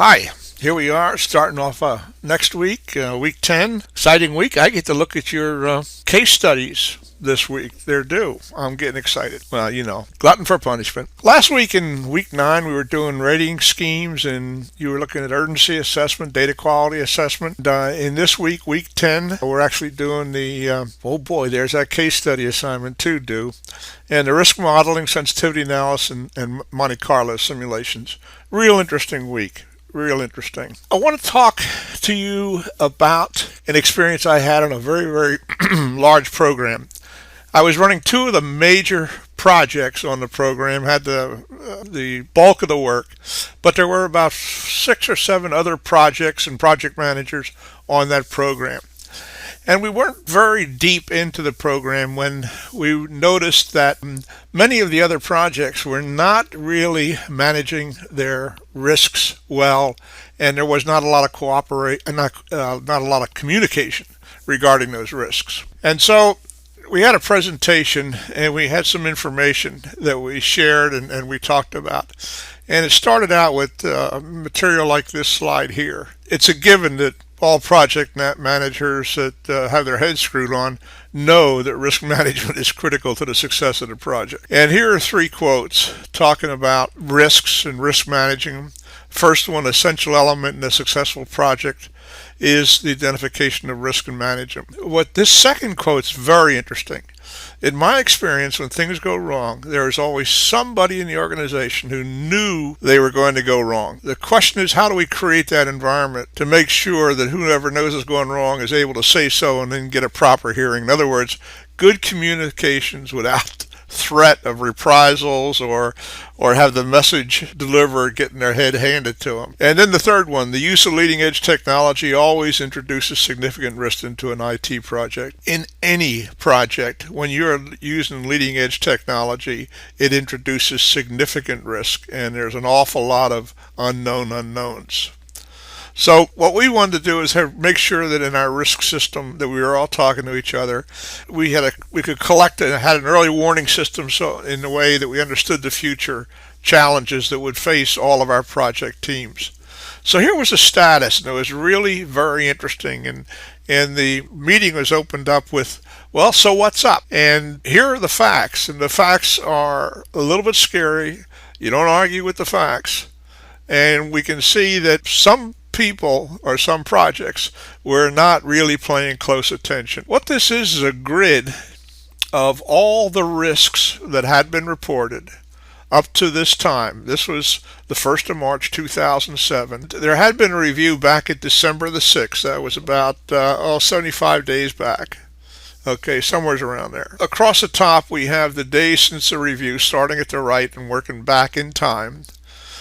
Hi, here we are starting off next week, week 10. Exciting week. I get to look at your case studies this week. They're due. I'm getting excited. Well, glutton for punishment. Last week in week 9, we were doing rating schemes and you were looking at urgency assessment, data quality assessment. In this week, week 10, we're actually doing oh boy, there's that case study assignment too due. And the risk modeling, sensitivity analysis, and Monte Carlo simulations. Real interesting week. Real interesting. I want to talk to you about an experience I had on a very, very large program. I was running 2 of the major projects on the program, had the bulk of the work, but there were about 6 or 7 other projects and project managers on that program. And we weren't very deep into the program when we noticed that many of the other projects were not really managing their risks well, and there was not a lot of not a lot of communication regarding those risks. And so we had a presentation and we had some information that we shared and we talked about. And it started out with material like this slide here. It's a given that all project managers that have their heads screwed on know that risk management is critical to the success of the project. And here are 3 quotes talking about risks and risk managing them. First one, essential element in a successful project is the identification of risk and management. What this second quote is very interesting. In my experience, when things go wrong, there is always somebody in the organization who knew they were going to go wrong. The question is, how do we create that environment to make sure that whoever knows is going wrong is able to say so and then get a proper hearing? In other words, good communications without threat of reprisals or have the message deliverer getting their head handed to them. And then the third one, the use of leading edge technology always introduces significant risk into an IT project. In any project, when you're using leading edge technology, it introduces significant risk, and there's an awful lot of unknown unknowns. So what we wanted to do is make sure that in our risk system that we were all talking to each other. We could collect and had an early warning system, so in a way that we understood the future challenges that would face all of our project teams. So here was the status, and it was really very interesting. And the meeting was opened up with, well, so what's up? And here are the facts, and the facts are a little bit scary. You don't argue with the facts. And we can see that some people or some projects were not really paying close attention. What this is a grid of all the risks that had been reported up to this time. This was the 1st of March 2007. There had been a review back at December the 6th. That was about 75 days back. Okay, somewhere around there. Across the top we have the days since the review, starting at the right and working back in time.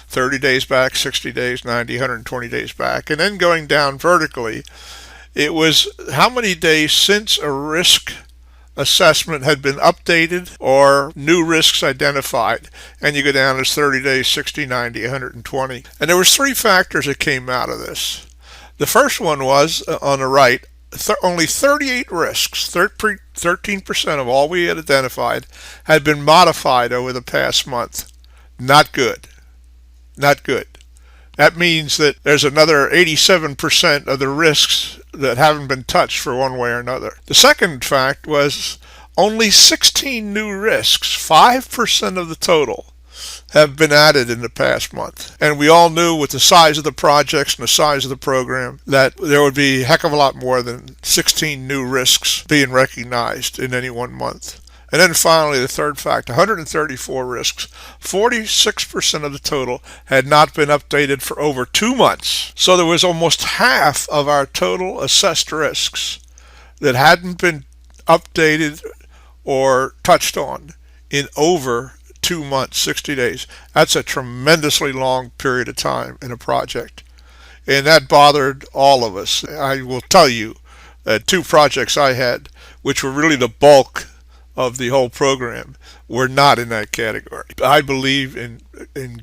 30 days back, 60 days, 90, 120 days back, and then going down vertically, it was how many days since a risk assessment had been updated or new risks identified, and you go down as 30 days, 60, 90, 120. And there was 3 factors that came out of this. The first one was, on the right, only 38 risks, 13% of all we had identified, had been modified over the past month. Not good. Not good. That means that there's another 87% of the risks that haven't been touched for one way or another. The second fact was only 16 new risks, 5% of the total, have been added in the past month. And we all knew with the size of the projects and the size of the program that there would be a heck of a lot more than 16 new risks being recognized in any one month. And then finally, the third fact, 134 risks, 46% of the total had not been updated for over 2 months. So there was almost half of our total assessed risks that hadn't been updated or touched on in over 2 months, 60 days. That's a tremendously long period of time in a project. And that bothered all of us. I will tell you that 2 projects I had, which were really the bulk of the whole program, were not in that category. I believe in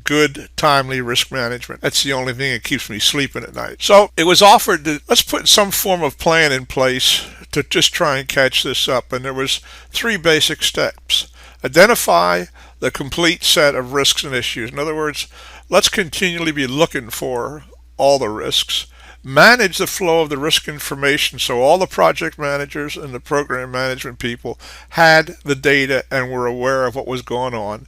good, timely risk management. That's the only thing that keeps me sleeping at night. So it was offered that let's put some form of plan in place to just try and catch this up. And there was 3 basic steps. Identify the complete set of risks and issues. In other words, let's continually be looking for all the risks, manage the flow of the risk information so all the project managers and the program management people had the data and were aware of what was going on,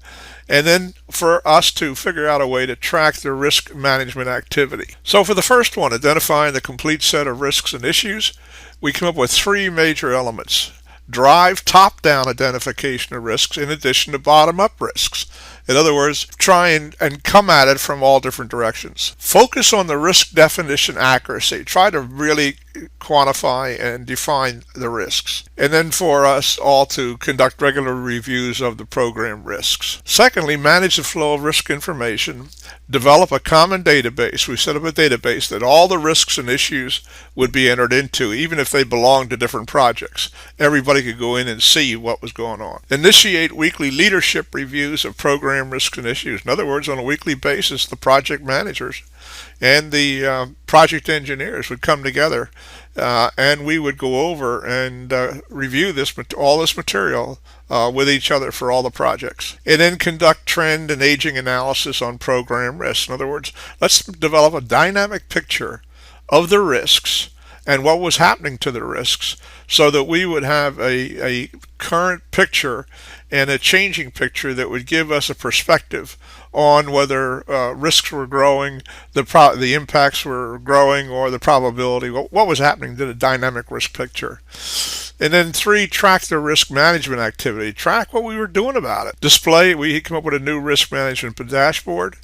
and then for us to figure out a way to track the risk management activity. So for the first one, identifying the complete set of risks and issues, we came up with three major elements. Drive top-down identification of risks in addition to bottom-up risks. In other words, try and come at it from all different directions. Focus on the risk definition accuracy. Try to really quantify and define the risks. And then for us all to conduct regular reviews of the program risks. Secondly, manage the flow of risk information. Develop a common database. We set up a database that all the risks and issues would be entered into, even if they belonged to different projects. Everybody could go in and see what was going on. Initiate weekly leadership reviews of program risks and issues. In other words, on a weekly basis, the project managers and the project engineers would come together and we would go over and review all this material with each other for all the projects. And then conduct trend and aging analysis on program risks. In other words, let's develop a dynamic picture of the risks and what was happening to the risks so that we would have a current picture and a changing picture that would give us a perspective on whether risks were growing, the impacts were growing, or the probability, what was happening to the dynamic risk picture. And then three, track the risk management activity. Track what we were doing about it. Display, we came up with a new risk management dashboard.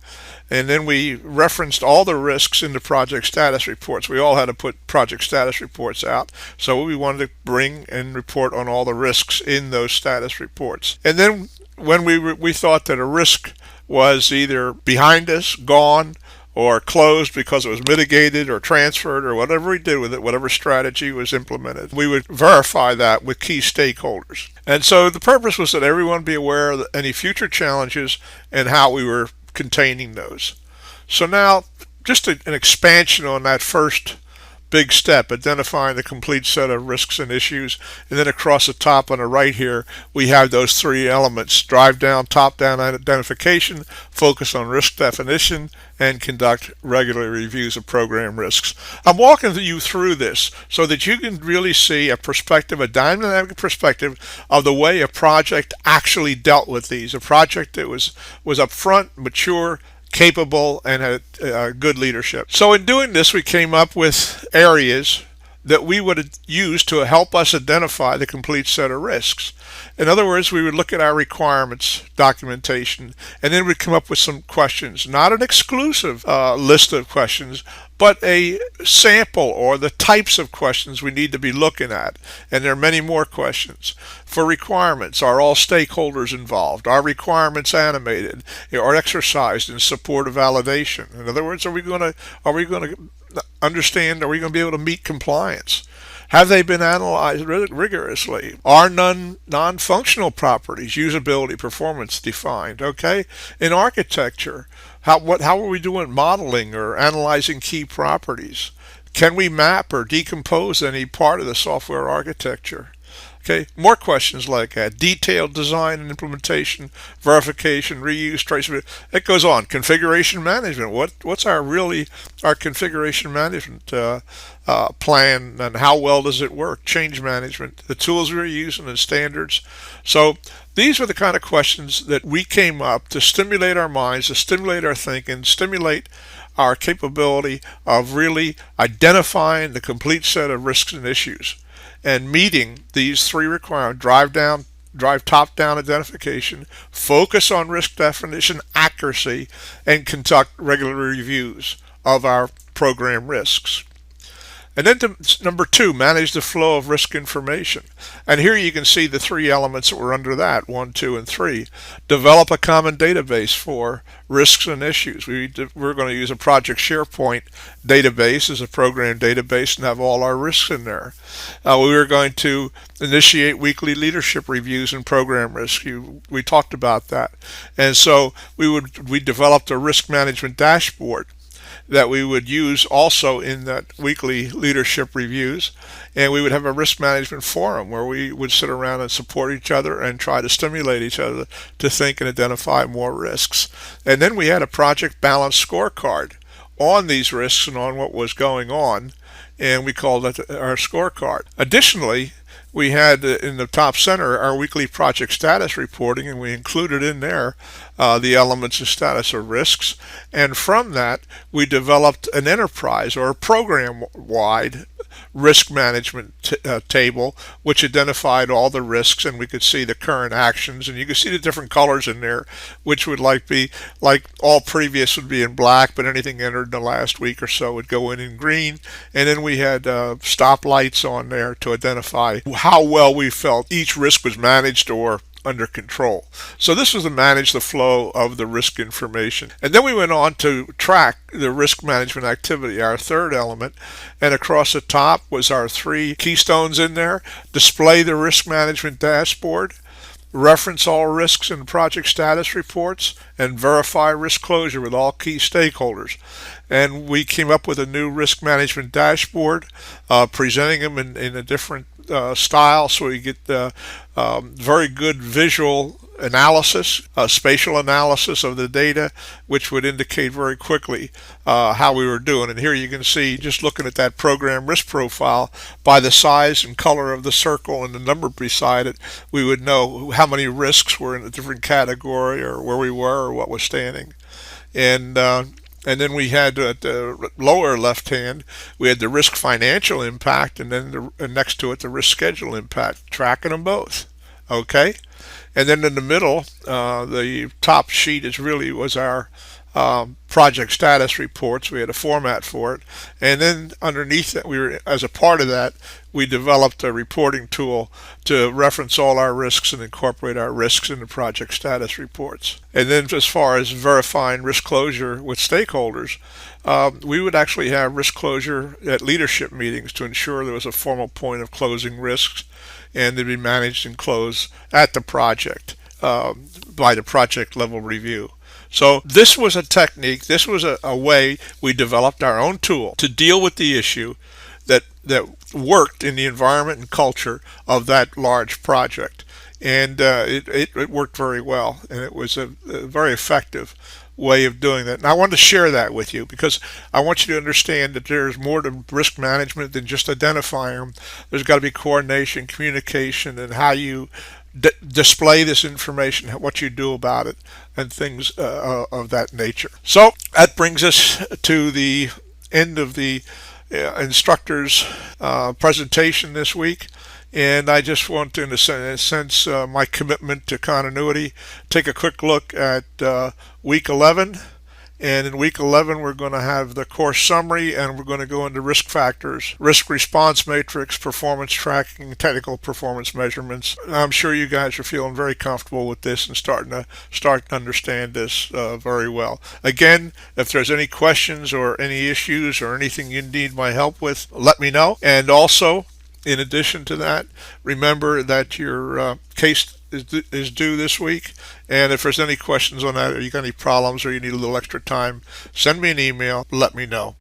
And then we referenced all the risks in the project status reports. We all had to put project status reports out. So we wanted to bring and report on all the risks in those status reports. And then when we thought that a risk was either behind us, gone, or closed because it was mitigated or transferred or whatever we did with it, whatever strategy was implemented, we would verify that with key stakeholders. And so the purpose was that everyone be aware of any future challenges and how we were containing those. So now, just an expansion on that first big step, identifying the complete set of risks and issues, and then across the top on the right here, we have those three elements: drive down, top-down identification, focus on risk definition, and conduct regular reviews of program risks. I'm walking you through this so that you can really see a perspective, a dynamic perspective of the way a project actually dealt with these. A project that was upfront, mature, capable, and had good leadership. So in doing this, we came up with areas that we would use to help us identify the complete set of risks. In other words, we would look at our requirements documentation, and then we'd come up with some questions, not an exclusive list of questions, but a sample or the types of questions we need to be looking at. And there are many more questions. For requirements, are all stakeholders involved? Are requirements animated or exercised in support of validation? In other words, are we going to understand, are we going to be able to meet compliance? Have they been analyzed rigorously? Are non-functional properties, usability, performance defined? Okay. In architecture, how are we doing modeling or analyzing key properties? Can we map or decompose any part of the software architecture? Okay, more questions like that. Detailed design and implementation, verification, reuse, traceability. It goes on. Configuration management. What's our configuration management plan, and how well does it work? Change management, the tools we're using and standards. So these are the kind of questions that we came up to stimulate our minds, to stimulate our thinking, stimulate our capability of really identifying the complete set of risks and issues, and meeting these three requirements: drive top-down identification, focus on risk definition accuracy, and conduct regular reviews of our program risks. And then number two, manage the flow of risk information. And here you can see the three elements that were under that, 1, 2, and 3. Develop a common database for risks and issues. We're going to use a Project SharePoint database as a program database and have all our risks in there. We were going to initiate weekly leadership reviews and program risk. We talked about that. And so we developed a risk management dashboard that we would use also in that weekly leadership reviews, and we would have a risk management forum where we would sit around and support each other and try to stimulate each other to think and identify more risks. And then we had a project balance scorecard on these risks and on what was going on, and we called that our scorecard. Additionally, we had in the top center our weekly project status reporting, and we included in there the elements of status or risks. And from that, we developed an enterprise or a program-wide risk management table, which identified all the risks, and we could see the current actions, and you could see the different colors in there, which would be like all previous would be in black, but anything entered in the last week or so would go in green. And then we had stop lights on there to identify how well we felt each risk was managed or under control. So this was to manage the flow of the risk information. And then we went on to track the risk management activity, our third element. And across the top was our three keystones in there: display the risk management dashboard, reference all risks in project status reports, and verify risk closure with all key stakeholders. And we came up with a new risk management dashboard, presenting them in a different style, so we get very good visual analysis, spatial analysis of the data, which would indicate very quickly how we were doing. And here you can see, just looking at that program risk profile, by the size and color of the circle and the number beside it, we would know how many risks were in a different category, or where we were, or what was standing. And then we had at the lower left hand, we had the risk financial impact, and then next to it, the risk schedule impact, tracking them both. Okay? And then in the middle, the top sheet was our project status reports. We had a format for it. And then underneath that, as a part of that, we developed a reporting tool to reference all our risks and incorporate our risks into project status reports. And then as far as verifying risk closure with stakeholders, we would actually have risk closure at leadership meetings to ensure there was a formal point of closing risks, and they'd be managed and closed at the project by the project level review. So this was a technique, this was a way we developed our own tool to deal with the issue that worked in the environment and culture of that large project. And it worked very well, and it was a very effective way of doing that. And I wanted to share that with you because I want you to understand that there's more to risk management than just identifying them. There's got to be coordination, communication, and how you display this information, what you do about it, and things of that nature. So that brings us to the end of the instructor's presentation this week. And I just want to, in a sense, my commitment to continuity, take a quick look at week 11. And in week 11, we're going to have the course summary, and we're going to go into risk factors, risk response matrix, performance tracking, technical performance measurements. I'm sure you guys are feeling very comfortable with this and starting to understand this very well. Again, if there's any questions or any issues or anything you need my help with, let me know. And also, in addition to that, remember that your case is due this week. And if there's any questions on that, or you got any problems, or you need a little extra time, send me an email, let me know.